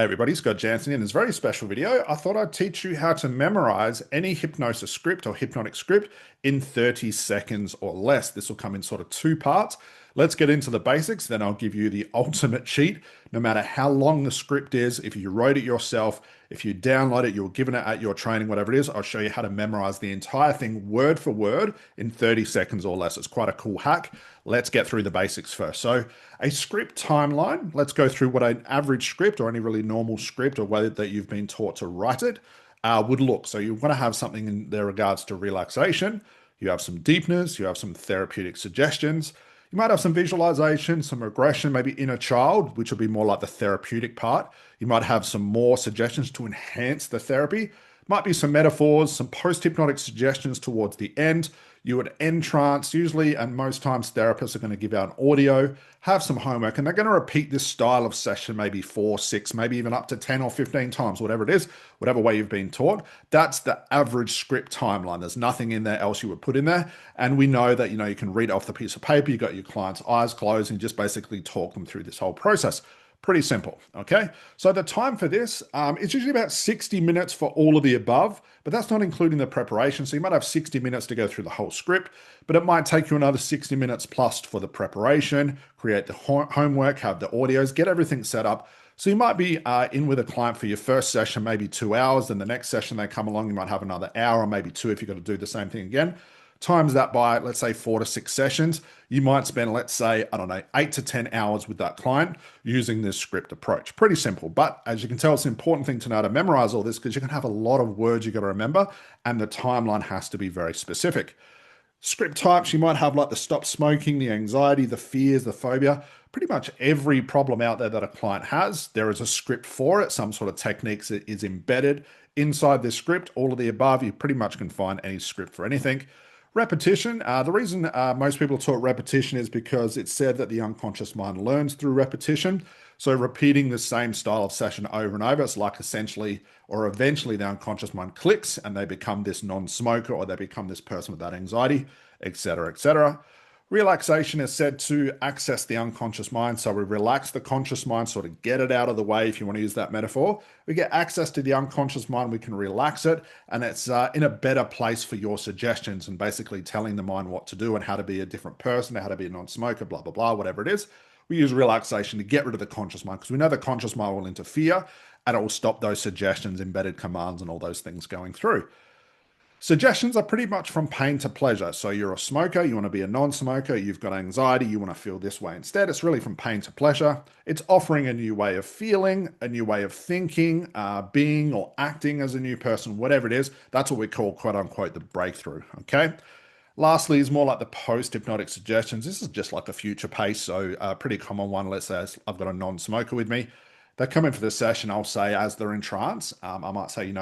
Hey everybody, Scott Jansen in this very special video. I thought I'd teach you how to memorize any hypnosis script or hypnotic script in 30 seconds or less. This will come in sort of two parts. Let's get into the basics, then I'll give you the ultimate cheat. No matter how long the script is, if you wrote it yourself, if you download it, you're given it at your training, whatever it is, I'll show you how to memorize the entire thing word for word in 30 seconds or less. It's quite a cool hack. Let's get through the basics first. So a script timeline, let's go through what an average script or any really normal script or way that you've been taught to write it would look. So you want to have something in their regards to relaxation. You have some deepeners, you have some therapeutic suggestions. You might have some visualization, some regression, maybe inner child, which will be more like the therapeutic part. You might have some more suggestions to enhance the therapy. Might be some metaphors, some post-hypnotic suggestions towards the end. You would end trance, usually, and most times therapists are going to give out an audio, have some homework, and they're going to repeat this style of session maybe 4, 6, maybe even up to 10 or 15 times, whatever it is, whatever way you've been taught. That's the average script timeline. There's nothing in there else you would put in there. And we know that, you can read off the piece of paper, you got your client's eyes closed and just basically talk them through this whole process. Pretty simple, okay? So the time for this, it's usually about 60 minutes for all of the above, but that's not including the preparation. So you might have 60 minutes to go through the whole script, but it might take you another 60 minutes plus for the preparation, create the homework, have the audios, get everything set up. So you might be in with a client for your first session, maybe 2 hours. Then the next session they come along, you might have another hour or maybe two if you've got to do the same thing again. Times that by, let's say, 4 to 6 sessions, you might spend, let's say, I don't know, 8 to 10 hours with that client using this script approach. Pretty simple, but as you can tell, it's an important thing to know to memorize all this because you're going to have a lot of words you got to remember, and the timeline has to be very specific. Script types, you might have like the stop smoking, the anxiety, the fears, the phobia. Pretty much every problem out there that a client has, there is a script for it. Some sort of techniques is embedded inside this script. All of the above, you pretty much can find any script for anything. Repetition. The reason most people taught repetition is because it's said that the unconscious mind learns through repetition. So repeating the same style of session over and over, it's like essentially or eventually the unconscious mind clicks and they become this non-smoker or they become this person without anxiety, etc., etc. Relaxation is said to access the unconscious mind. So we relax the conscious mind, sort of get it out of the way, if you want to use that metaphor. We get access to the unconscious mind, we can relax it, and it's in a better place for your suggestions and basically telling the mind what to do and how to be a different person, how to be a non-smoker, blah, blah, blah, whatever it is. We use relaxation to get rid of the conscious mind because we know the conscious mind will interfere and it will stop those suggestions, embedded commands, and all those things going through. Suggestions are pretty much from pain to pleasure. So you're a smoker, you want to be a non-smoker, you've got anxiety, you want to feel this way instead. It's really from pain to pleasure. It's offering a new way of feeling, a new way of thinking, being or acting as a new person, whatever it is. That's what we call, quote unquote, the breakthrough, okay? Lastly is more like the post-hypnotic suggestions. This is just like a future pace. So a pretty common one, let's say I've got a non-smoker with me. They come in for the session, I'll say as they're in trance, I might say,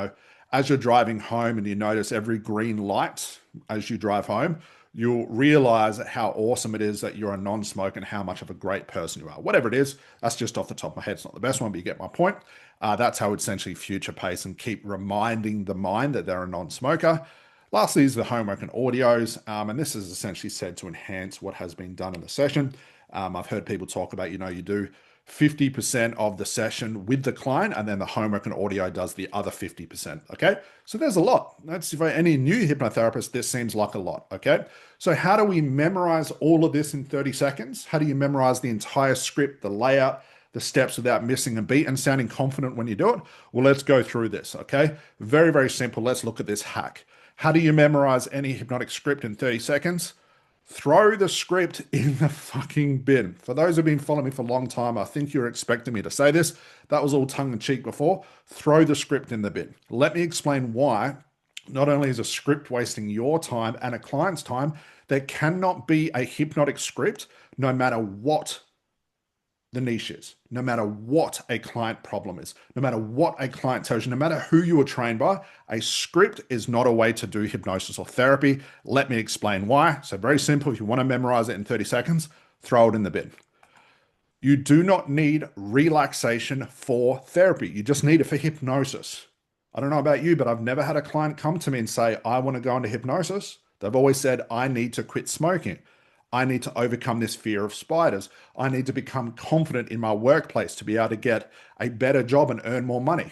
as you're driving home and you notice every green light as you drive home, you'll realize how awesome it is that you're a non-smoker and how much of a great person you are. Whatever it is, that's just off the top of my head. It's not the best one, but you get my point. That's how essentially future pace and keep reminding the mind that they're a non-smoker. Lastly is the homework and audios. And this is essentially said to enhance what has been done in the session. I've heard people talk about, you do 50% of the session with the client, and then the homework and audio does the other 50%. Okay. So there's a lot. That's for any new hypnotherapist, this seems like a lot. Okay. So how do we memorize all of this in 30 seconds? How do you memorize the entire script, the layout, the steps without missing a beat and sounding confident when you do it? Well, let's go through this. Okay. Very, very simple. Let's look at this hack. How do you memorize any hypnotic script in 30 seconds? Throw the script in the fucking bin. For those who've been following me for a long time, I think you're expecting me to say this. That was all tongue in cheek before. Throw the script in the bin. Let me explain why. Not only is a script wasting your time and a client's time, there cannot be a hypnotic script no matter what the niche is, no matter what a client problem is, no matter what a client tells you, no matter who you were trained by, a script is not a way to do hypnosis or therapy. Let me explain why. So very simple. If you want to memorize it in 30 seconds, throw it in the bin. You do not need relaxation for therapy. You just need it for hypnosis. I don't know about you, but I've never had a client come to me and say, I want to go into hypnosis. They've always said, I need to quit smoking. I need to overcome this fear of spiders. I need to become confident in my workplace to be able to get a better job and earn more money.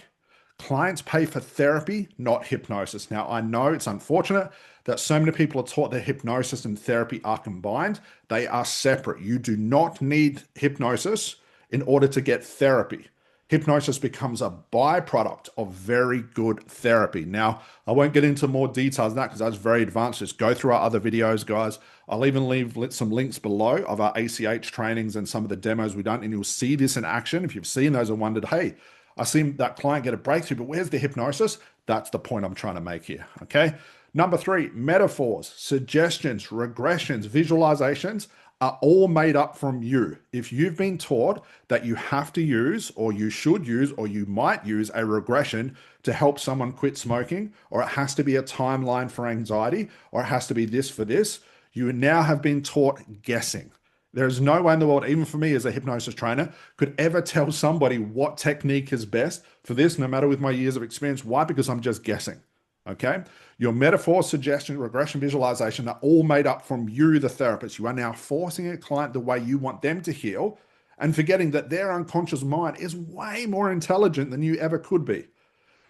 Clients pay for therapy, not hypnosis. Now, I know it's unfortunate that so many people are taught that hypnosis and therapy are combined. They are separate. You do not need hypnosis in order to get therapy. Hypnosis becomes a byproduct of very good therapy. Now, I won't get into more details than that because that's very advanced. Just go through our other videos, guys. I'll even leave some links below of our A.C.H trainings and some of the demos we've done, and you'll see this in action. If you've seen those and wondered, hey, I seen that client get a breakthrough, but where's the hypnosis? That's the point I'm trying to make here, okay? Number 3, metaphors, suggestions, regressions, visualizations are all made up from you. If you've been taught that you have to use, or you should use, or you might use a regression to help someone quit smoking, or it has to be a timeline for anxiety, or it has to be this for this, you now have been taught guessing. There's no way in the world, even for me as a hypnosis trainer, could ever tell somebody what technique is best for this, no matter with my years of experience. Why? Because I'm just guessing. Okay? Your metaphor, suggestion, regression, visualization are all made up from you, the therapist. You are now forcing a client the way you want them to heal and forgetting that their unconscious mind is way more intelligent than you ever could be.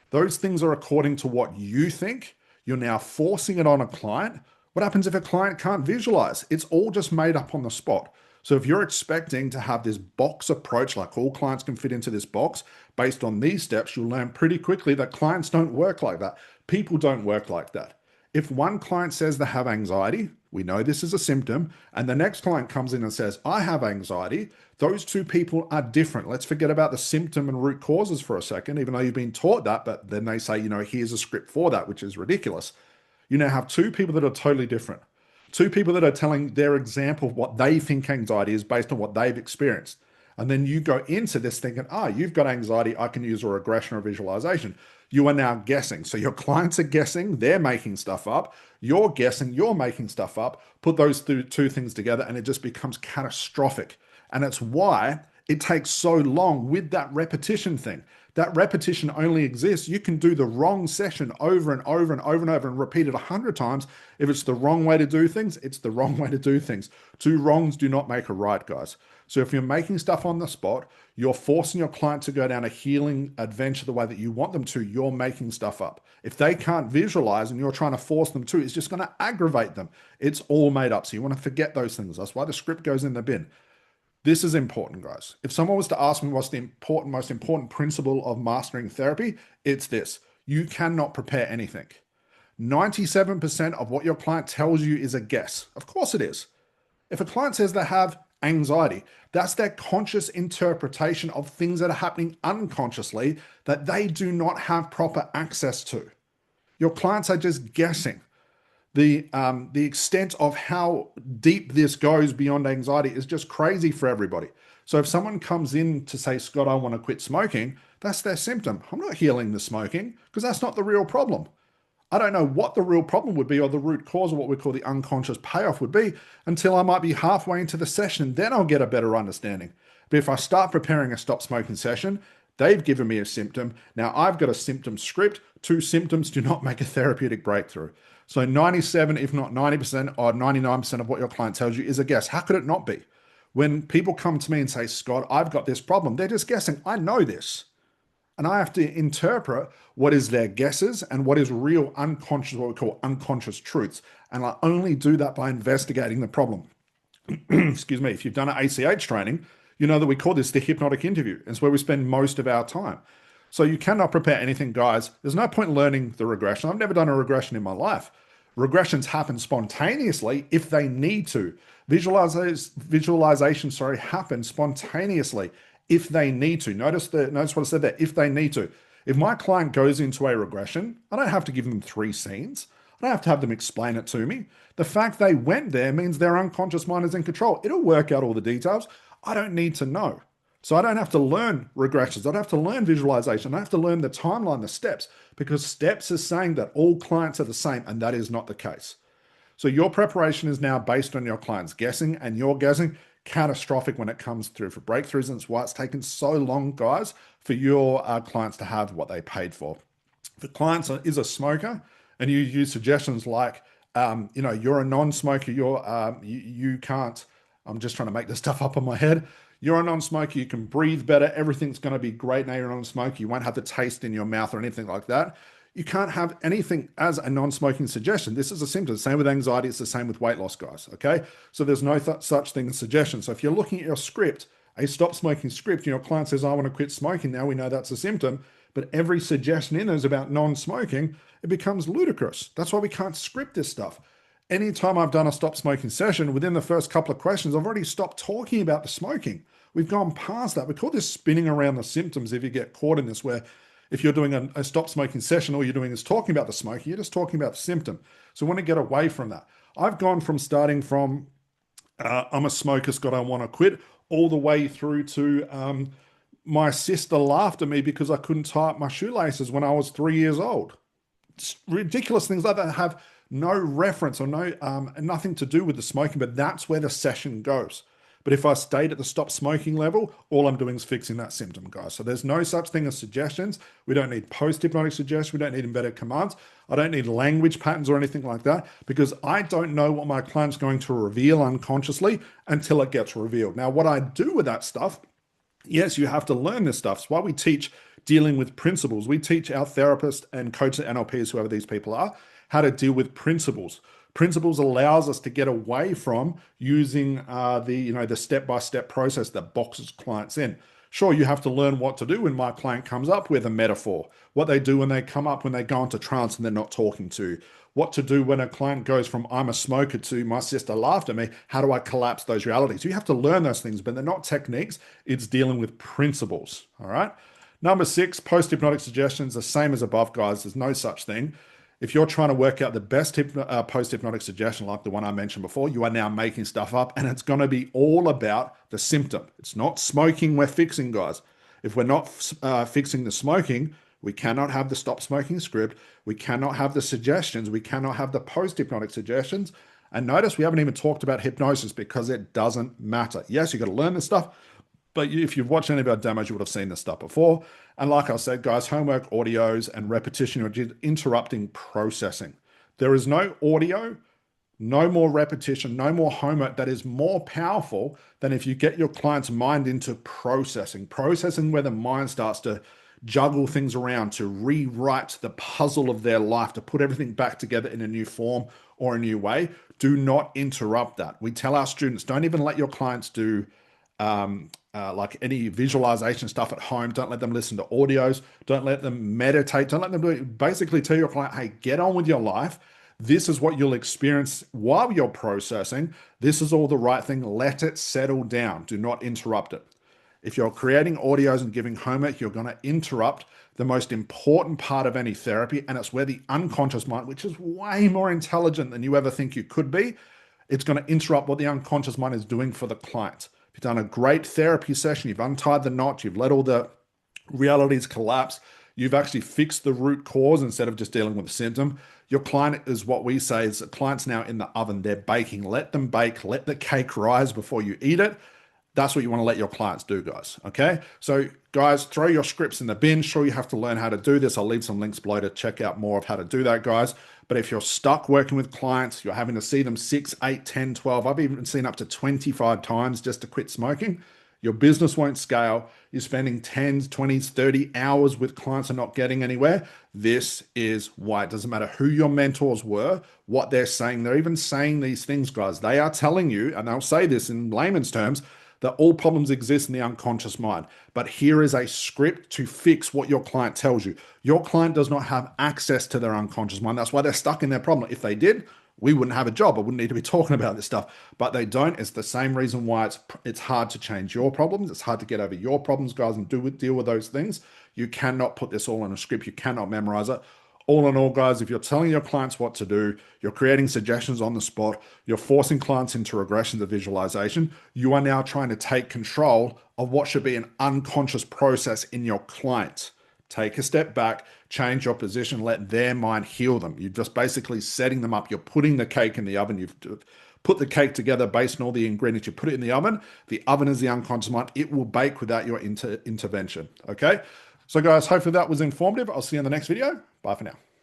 Those things are according to what you think. You're now forcing it on a client. What happens if a client can't visualize? It's all just made up on the spot. So if you're expecting to have this box approach, like all clients can fit into this box based on these steps, you'll learn pretty quickly that clients don't work like that. People don't work like that. If one client says they have anxiety, we know this is a symptom, and the next client comes in and says, I have anxiety, those two people are different. Let's forget about the symptom and root causes for a second, even though you've been taught that, but then they say, here's a script for that, which is ridiculous. You now have two people that are totally different. Two people that are telling their example of what they think anxiety is based on what they've experienced. And then you go into this thinking, you've got anxiety, I can use a regression or visualization. You are now guessing. So your clients are guessing, they're making stuff up. You're guessing, you're making stuff up. Put those two things together and it just becomes catastrophic. And it's why it takes so long with that repetition thing. That repetition only exists. You can do the wrong session over and over and over and over and repeat it 100 times. If it's the wrong way to do things, it's the wrong way to do things. Two wrongs do not make a right, guys. So if you're making stuff on the spot, you're forcing your client to go down a healing adventure the way that you want them to, you're making stuff up. If they can't visualize and you're trying to force them to, it's just going to aggravate them. It's all made up. So you want to forget those things. That's why the script goes in the bin. This is important, guys. If someone was to ask me what's the most important principle of mastering therapy, it's this. You cannot prepare anything. 97% of what your client tells you is a guess. Of course it is. If a client says they have anxiety, that's their conscious interpretation of things that are happening unconsciously that they do not have proper access to. Your clients are just guessing. The extent of how deep this goes beyond anxiety is just crazy for everybody. So if someone comes in to say, Scott, I want to quit smoking, that's their symptom. I'm not healing the smoking because that's not the real problem. I don't know what the real problem would be or the root cause of what we call the unconscious payoff would be until I might be halfway into the session. Then I'll get a better understanding. But if I start preparing a stop smoking session, they've given me a symptom. Now I've got a symptom script. 2 symptoms do not make a therapeutic breakthrough. So 97, if not 90% or 99% of what your client tells you is a guess. How could it not be? When people come to me and say, Scott, I've got this problem, they're just guessing. I know this. And I have to interpret what is their guesses and what is real unconscious, what we call unconscious truths. And I only do that by investigating the problem. Excuse me. If you've done an A.C.H training, you know that we call this the hypnotic interview. It's where we spend most of our time. So you cannot prepare anything, guys. There's no point learning the regression. I've never done a regression in my life. Regressions happen spontaneously if they need to. Visualization, happen spontaneously if they need to. Notice what I said there, if they need to. If my client goes into a regression, I don't have to give them 3 scenes. I don't have to have them explain it to me. The fact they went there means their unconscious mind is in control. It'll work out all the details. I don't need to know. So I don't have to learn regressions. I don't have to learn visualization. I have to learn the timeline, the steps, because steps is saying that all clients are the same, and that is not the case. So your preparation is now based on your clients guessing, and your guessing catastrophic when it comes through for breakthroughs. And it's why it's taken so long, guys, for your clients to have what they paid for. If the client is a smoker and you use suggestions like you're a non-smoker, you can't, I'm just trying to make this stuff up in my head. You're a non-smoker, you can breathe better, everything's going to be great now you're a non-smoker, you won't have the taste in your mouth or anything like that. You can't have anything as a non-smoking suggestion. This is a symptom. The same with anxiety, it's the same with weight loss, guys. Okay. So there's no such thing as suggestion. So if you're looking at your script, a stop smoking script, your client says, I want to quit smoking. Now we know that's a symptom, but every suggestion in there is about non-smoking. It becomes ludicrous. That's why we can't script this stuff. Anytime I've done a stop smoking session, within the first couple of questions, I've already stopped talking about the smoking. We've gone past that. We call this spinning around the symptoms if you get caught in this, where if you're doing a stop smoking session, all you're doing is talking about the smoking, you're just talking about the symptom. So we want to get away from that. I've gone from starting from I'm a smoker, Scott, I want to quit, all the way through to my sister laughed at me because I couldn't tie up my shoelaces when I was 3 years old. It's ridiculous things like that have no reference or nothing to do with the smoking, but that's where the session goes. But if I stayed at the stop smoking level, all I'm doing is fixing that symptom, guys. So there's no such thing as suggestions. We don't need post-hypnotic suggestions. We don't need embedded commands. I don't need language patterns or anything like that, because I don't know what my client's going to reveal unconsciously until it gets revealed. Now, what I do with that stuff, yes, you have to learn this stuff. It's why we teach dealing with principles. We teach our therapists and coaches, NLPs, whoever these people are, how to deal with principles. Principles allows us to get away from using the step-by-step process that boxes clients in. Sure, you have to learn what to do when my client comes up with a metaphor, what they do when they come up, when they go into trance and they're not talking to, what to do when a client goes from I'm a smoker to my sister laughed at me. How do I collapse those realities? You have to learn those things, but they're not techniques. It's dealing with principles. All right. Number 6, post-hypnotic suggestions, the same as above, guys. There's no such thing. If you're trying to work out the best post-hypnotic suggestion, like the one I mentioned before, you are now making stuff up, and it's going to be all about the symptom. It's not smoking we're fixing, guys. If we're not fixing the smoking, we cannot have the stop smoking script. We cannot have the suggestions. We cannot have the post-hypnotic suggestions. And notice we haven't even talked about hypnosis because it doesn't matter. Yes, you've got to learn this stuff, but if you've watched any of our demos, you would have seen this stuff before. And like I said, guys, homework, audios, and repetition are just interrupting processing. There is no audio, no more repetition, no more homework that is more powerful than if you get your client's mind into processing where the mind starts to juggle things around, to rewrite the puzzle of their life, to put everything back together in a new form or a new way. Do not interrupt that. We tell our students, don't even let your clients do like any visualization stuff at home. Don't let them listen to audios. Don't let them meditate. Don't let them do it. Basically tell your client, hey, get on with your life. This is what you'll experience while you're processing. This is all the right thing. Let it settle down. Do not interrupt it. If you're creating audios and giving homework, you're going to interrupt the most important part of any therapy. And it's where the unconscious mind, which is way more intelligent than you ever think you could be, it's going to interrupt what the unconscious mind is doing for the client. You've done a great therapy session, you've untied the knot, you've let all the realities collapse, you've actually fixed the root cause instead of just dealing with the symptom. Your client is what we say is the client's now in the oven, they're baking. Let them bake, let the cake rise before you eat it. That's what you want to let your clients do, guys. Okay. So guys, throw your scripts in the bin. Sure, you have to learn how to do this. I'll leave some links below to check out more of how to do that, guys. But if you're stuck working with clients, you're having to see them 6, 8, 10, 12, I've even seen up to 25 times just to quit smoking. Your business won't scale. You're spending 10s, 20s, 30 hours with clients and not getting anywhere. This is why. It doesn't matter who your mentors were, what they're saying. They're even saying these things, guys. They are telling you, and they'll say this in layman's terms, that all problems exist in the unconscious mind. But here is a script to fix what your client tells you. Your client does not have access to their unconscious mind. That's why they're stuck in their problem. If they did, we wouldn't have a job. I wouldn't need to be talking about this stuff. But they don't. It's the same reason why it's hard to change your problems. It's hard to get over your problems, guys, and deal with those things. You cannot put this all in a script. You cannot memorize it. All in all, guys, if you're telling your clients what to do, you're creating suggestions on the spot, you're forcing clients into regressions of visualization, you are now trying to take control of what should be an unconscious process in your client. Take a step back, change your position, let their mind heal them. You're just basically setting them up. You're putting the cake in the oven. You've put the cake together based on all the ingredients. You put it in the oven. The oven is the unconscious mind. It will bake without your intervention. Okay? So guys, hopefully that was informative. I'll see you in the next video. Bye for now.